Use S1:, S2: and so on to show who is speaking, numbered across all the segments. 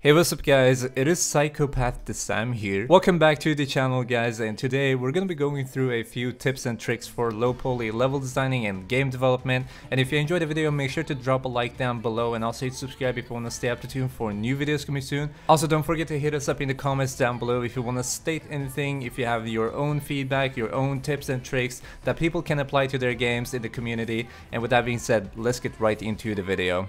S1: Hey, what's up guys, it is Psychopath the Sam here. Welcome back to the channel guys, and today we're gonna be going through a few tips and tricks for low poly level designing and game development. And if you enjoyed the video, make sure to drop a like down below and also hit subscribe if you want to stay up to tune for new videos coming soon. Also, don't forget to hit us up in the comments down below if you want to state anything, if you have your own feedback, your own tips and tricks that people can apply to their games in the community. And with that being said, let's get right into the video.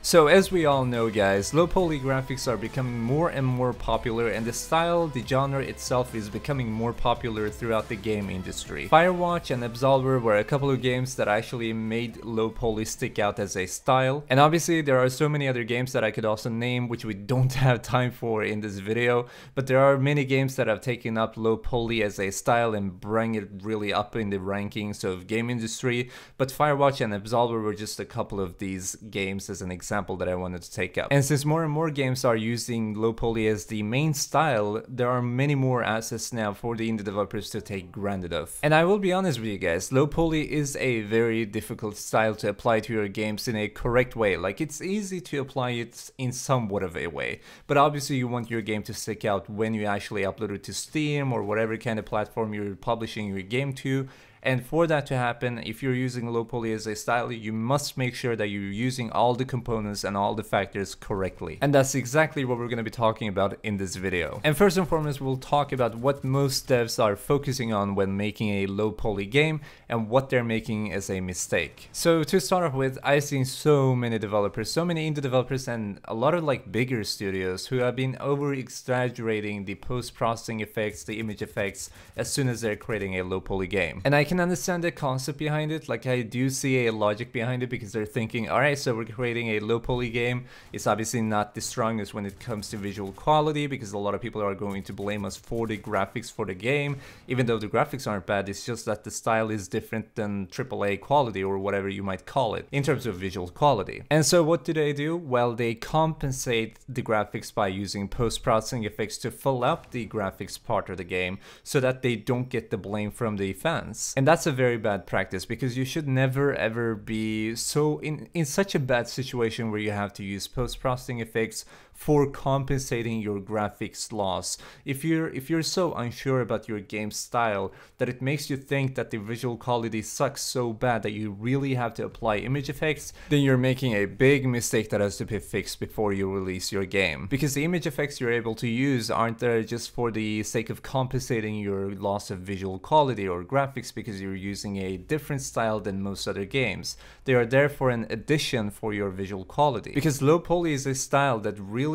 S1: So as we all know guys, low poly graphics are becoming more and more popular, and the style, the genre itself is becoming more popular throughout the game industry. Firewatch and Absolver were a couple of games that actually made low poly stick out as a style, and obviously there are so many other games that I could also name which we don't have time for in this video, but there are many games that have taken up low poly as a style and bring it really up in the rankings of game industry. But Firewatch and Absolver were just a couple of these games as an example that I wanted to take up. And since more and more games are using low poly as the main style, there are many more assets now for the indie developers to take granted of. And I will be honest with you guys, low poly is a very difficult style to apply to your games in a correct way. Like, it's easy to apply it in somewhat of a way, but obviously you want your game to stick out when you actually upload it to Steam or whatever kind of platform you're publishing your game to. And for that to happen, if you're using low poly as a style, you must make sure that you're using all the components and all the factors correctly. And that's exactly what we're going to be talking about in this video. And first and foremost, we'll talk about what most devs are focusing on when making a low poly game and what they're making as a mistake. So to start off with, I've seen so many developers, so many indie developers and a lot of like bigger studios who have been over exaggerating the post-processing effects, the image effects, as soon as they're creating a low poly game. And I can understand the concept behind it. Like, I do see a logic behind it, because they're thinking, alright, so we're creating a low poly game. It's obviously not the strongest when it comes to visual quality, because a lot of people are going to blame us for the graphics for the game, even though the graphics aren't bad. It's just that the style is different than AAA quality, or whatever you might call it, in terms of visual quality. And so what do? Well, they compensate the graphics by using post-processing effects to fill up the graphics part of the game, so that they don't get the blame from the fans. And that's a very bad practice, because you should never ever be so in such a bad situation where you have to use post-processing effects for compensating your graphics loss. If you're so unsure about your game style that it makes you think that the visual quality sucks so bad that you really have to apply image effects, then you're making a big mistake that has to be fixed before you release your game. Because the image effects you're able to use aren't there just for the sake of compensating your loss of visual quality or graphics because you're using a different style than most other games. They are there for an addition for your visual quality. Because low poly is a style that really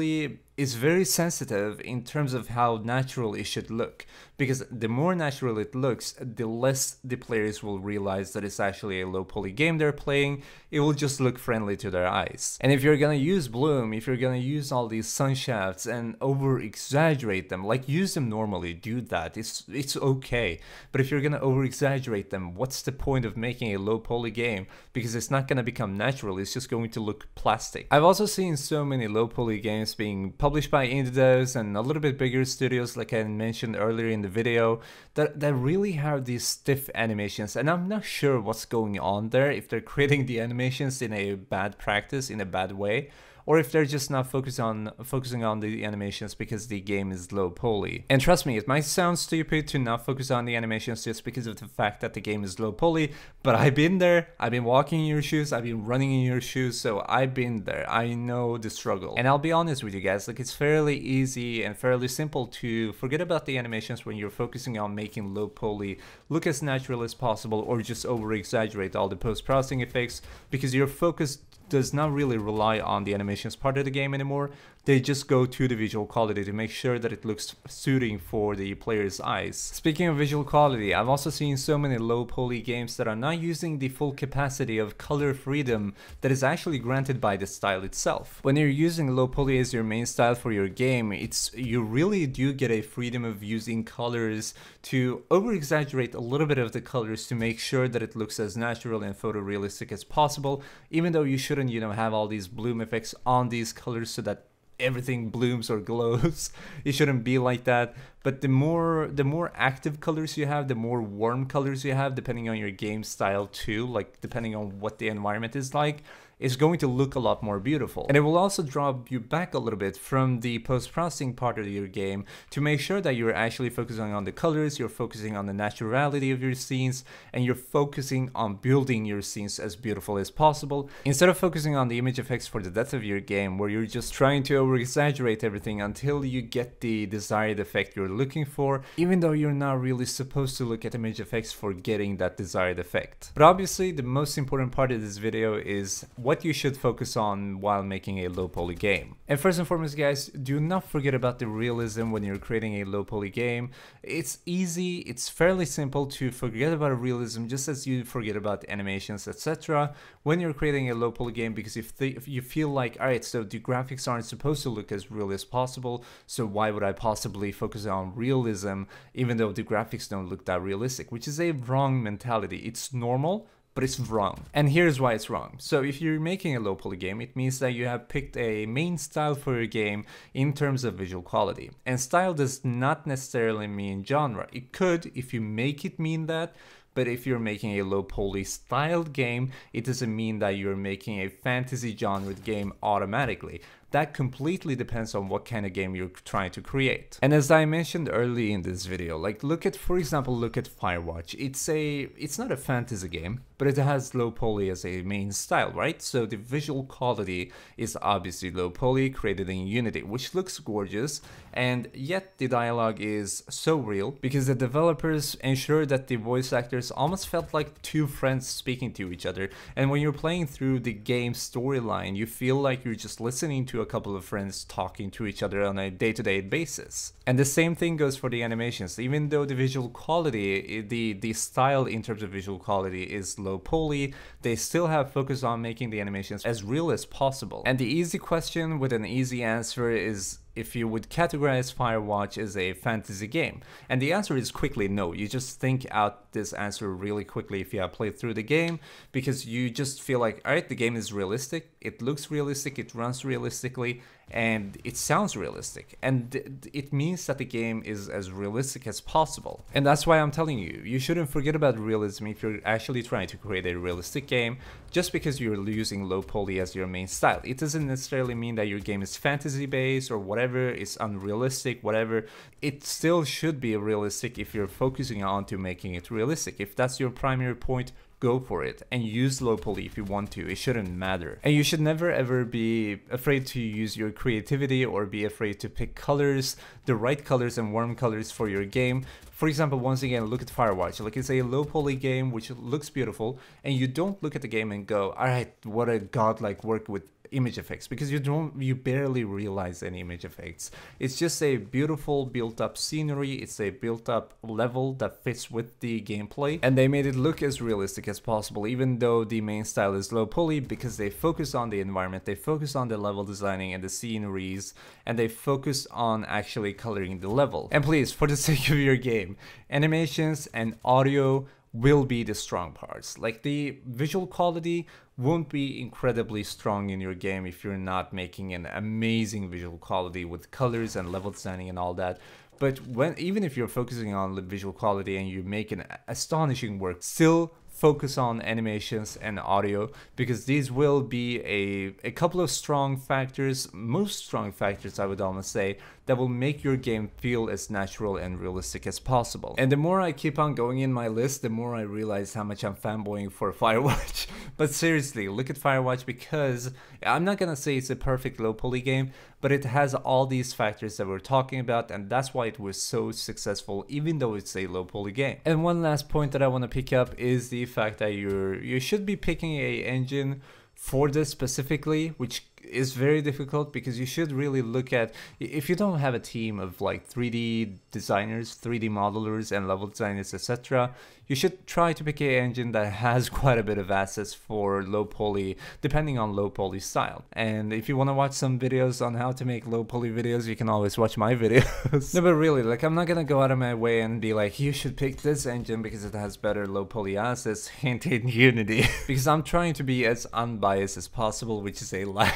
S1: is very sensitive in terms of how natural it should look, because the more natural it looks, the less the players will realize that it's actually a low poly game they're playing. It will just look friendly to their eyes. And if you're gonna use bloom, if you're gonna use all these sun shafts and over exaggerate them, like, use them normally, do that, it's okay. But if you're gonna over exaggerate them, what's the point of making a low poly game? Because it's not gonna become natural, it's just going to look plastic. I've also seen so many low poly games being published by indie devs and a little bit bigger studios, like I mentioned earlier in the video, that really have these stiff animations, and I'm not sure what's going on there, if they're creating the animations in a bad practice, in a bad way, or if they're just not focusing on the animations because the game is low poly. And trust me, it might sound stupid to not focus on the animations just because of the fact that the game is low poly, but I've been there, I've been walking in your shoes, I've been running in your shoes, so I've been there, I know the struggle. And I'll be honest with you guys, like, it's fairly easy and fairly simple to forget about the animations when you're focusing on making low poly look as natural as possible, or just over exaggerate all the post-processing effects, because your focus does not really rely on the animations part of the game anymore. They just go to the visual quality to make sure that it looks suiting for the player's eyes. Speaking of visual quality, I've also seen so many low poly games that are not using the full capacity of color freedom that is actually granted by the style itself. When you're using low poly as your main style for your game, you really do get a freedom of using colors to over exaggerate a little bit of the colors to make sure that it looks as natural and photorealistic as possible, even though you shouldn't, have all these bloom effects on these colors so that everything blooms or glows. It shouldn't be like that. But the more active colors you have, the more warm colors you have, depending on your game style too, like depending on what the environment is like, is going to look a lot more beautiful. And it will also draw you back a little bit from the post-processing part of your game to make sure that you're actually focusing on the colors, you're focusing on the naturality of your scenes, and you're focusing on building your scenes as beautiful as possible, instead of focusing on the image effects for the depth of your game, where you're just trying to over-exaggerate everything until you get the desired effect you're looking for, even though you're not really supposed to look at image effects for getting that desired effect. But obviously, the most important part of this video is what you should focus on while making a low poly game. And first and foremost, guys, do not forget about the realism when you're creating a low poly game. It's easy, it's fairly simple to forget about realism, just as you forget about animations, etc. when you're creating a low poly game, because if you feel like, alright, so the graphics aren't supposed to look as real as possible, so why would I possibly focus on realism even though the graphics don't look that realistic, which is a wrong mentality. It's normal, but it's wrong. And here's why it's wrong. So if you're making a low poly game, it means that you have picked a main style for your game in terms of visual quality. And style does not necessarily mean genre. It could if you make it mean that, but if you're making a low poly styled game, it doesn't mean that you're making a fantasy genre game automatically. That completely depends on what kind of game you're trying to create. And as I mentioned early in this video, like for example, look at Firewatch. It's not a fantasy game, but it has low poly as a main style, right? So the visual quality is obviously low poly, created in Unity, which looks gorgeous, and yet the dialogue is so real because the developers ensure that the voice actors almost felt like two friends speaking to each other. And when you're playing through the game storyline, you feel like you're just listening to a couple of friends talking to each other on a day-to-day basis. And the same thing goes for the animations. Even though the visual quality, the style in terms of visual quality is low poly, they still have focus on making the animations as real as possible. And the easy question with an easy answer is if you would categorize Firewatch as a fantasy game. And the answer is quickly no. You just think out this answer really quickly if you have played through the game, because you just feel like, alright, the game is realistic, it looks realistic, it runs realistically, and it sounds realistic. And it means that the game is as realistic as possible. And that's why I'm telling you, you shouldn't forget about realism if you're actually trying to create a realistic game. Just because you're using low poly as your main style, it doesn't necessarily mean that your game is fantasy based or whatever, it's unrealistic, whatever. It still should be realistic if you're focusing on to making it realistic. If that's your primary point, go for it and use low poly if you want to. It shouldn't matter. And you should never ever be afraid to use your creativity or be afraid to pick colors, the right colors and warm colors for your game. For example, once again, look at Firewatch. Like, it's a low poly game which looks beautiful, and you don't look at the game and go, alright, what a godlike work with image effects, because you barely realize any image effects. It's just a beautiful built up scenery, it's a built up level that fits with the gameplay, and they made it look as realistic as possible, even though the main style is low poly, because they focus on the environment, they focus on the level designing and the sceneries, and they focus on actually coloring the level. And please, for the sake of your game, animations and audio will be the strong parts. Like, the visual quality won't be incredibly strong in your game if you're not making an amazing visual quality with colors and level designing and all that. But even if you're focusing on the visual quality and you make an astonishing work, still focus on animations and audio, because these will be a couple of strong factors, most strong factors I would almost say, that will make your game feel as natural and realistic as possible. And the more I keep on going in my list, the more I realize how much I'm fanboying for Firewatch. But seriously, look at Firewatch, because I'm not gonna say it's a perfect low poly game, but it has all these factors that we're talking about, and that's why it was so successful, even though it's a low poly game. And one last point that I want to pick up is the fact that you should be picking a engine for this specifically, which is very difficult, because you should really look at, if you don't have a team of like 3D designers, 3D modelers and level designers, etc., you should try to pick an engine that has quite a bit of assets for low poly, depending on low poly style. And if you want to watch some videos on how to make low poly videos, you can always watch my videos. No, but really, like, I'm not gonna go out of my way and be like, you should pick this engine because it has better low poly assets, hint in Unity. Because I'm trying to be as unbiased as possible, which is a lie.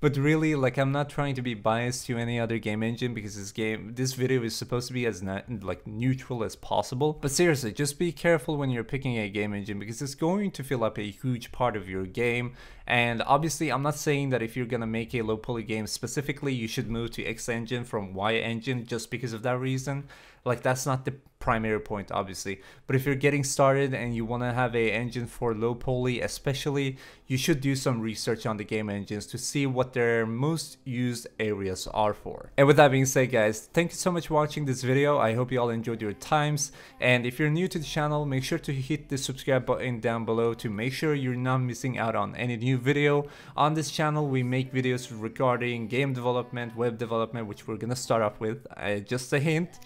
S1: But really, like, I'm not trying to be biased to any other game engine, because this video is supposed to be as like neutral as possible. But seriously, just be careful when you're picking a game engine, because it's going to fill up a huge part of your game. And obviously, I'm not saying that if you're gonna make a low poly game specifically, you should move to X engine from Y engine just because of that reason. Like, that's not the primary point, obviously. But if you're getting started and you want to have a engine for low poly especially, you should do some research on the game engines to see what their most used areas are for. And with that being said, guys, thank you so much for watching this video. I hope you all enjoyed your times, and if you're new to the channel, make sure to hit the subscribe button down below to make sure you're not missing out on any new video. On this channel, we make videos regarding game development, web development, which we're gonna start off with. Just a hint.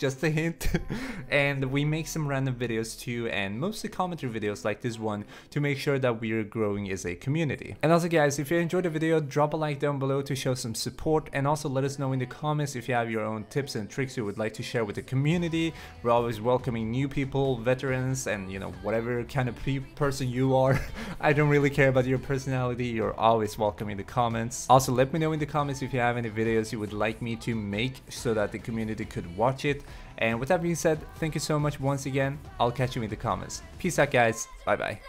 S1: And we make some random videos too, and mostly commentary videos like this one, to make sure that we are growing as a community. And also, guys, if you enjoyed the video, drop a like down below to show some support, and also let us know in the comments if you have your own tips and tricks you would like to share with the community. We're always welcoming new people, veterans, and you know, whatever kind of person you are. I don't really care about your personality, you're always welcome in the comments. Also, let me know in the comments if you have any videos you would like me to make so that the community could watch it. And with that being said, thank you so much once again. I'll catch you in the comments. Peace out, guys. Bye bye.